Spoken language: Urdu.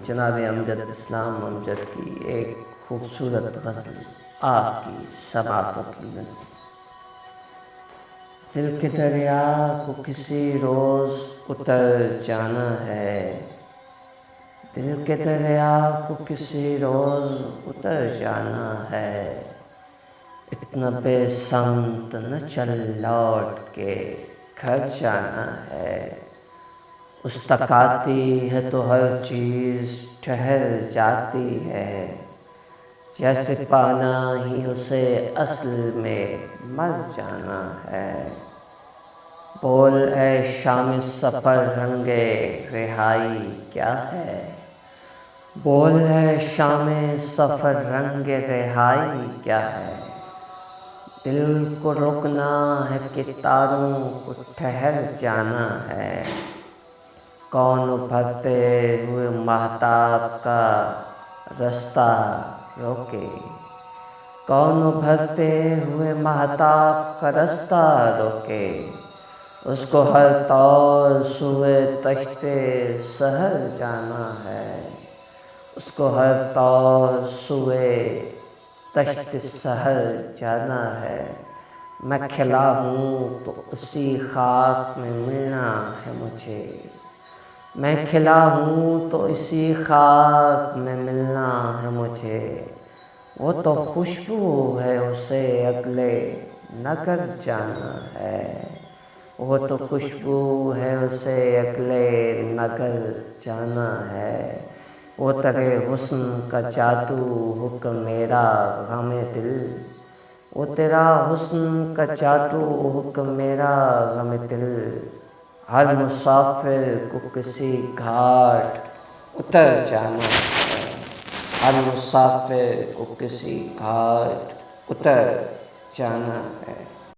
جناب امجد اسلام امجد کی ایک خوبصورت غزل آپ کی سماعتوں کی میں دل کے دریا کو کسی روز اتر جانا ہے، دل کے دریا کو کسی روز اتر جانا ہے، اتنا بے سمت نہ چل لوٹ کے گھر جانا ہے، اس تک آتی ہے تو ہر چیز ٹھہر جاتی ہے، جیسے پانا ہی اسے اصل میں مر جانا ہے۔ بول اے شام سفر رنگ رہائی کیا ہے، بول اے شام سفر رنگ رہائی کیا ہے، دل کو روکنا ہے کہ تاروں کو ٹھہر جانا ہے، کون ابھرتے ہوئے مہتاب کا رستہ روکے، کون ابھرتے ہوئے مہتاب کا رستہ روکے، اس کو ہر طور سوئے تشت سحر جانا ہے، اس کو ہر طور سوئے تشت سحر جانا ہے، میں کھلا ہوں تو اسی خاک میں ملنا ہے مجھے، میں کھلا ہوں تو اسی خاک میں ملنا ہے مجھے، وہ تو خوشبو ہے اسے اگلے نگر جانا ہے، وہ تو خوشبو ہے اسے اگلے نگر جانا ہے، وہ ترے حسن کا جادو حکم میرا غم دل، وہ تیرا حسن کا جادو حکم میرا غم دل، ہر مسافر کو کسی گھاٹ اتر جانا ہے، ہر مسافر کو کسی گھاٹ اتر جانا ہے۔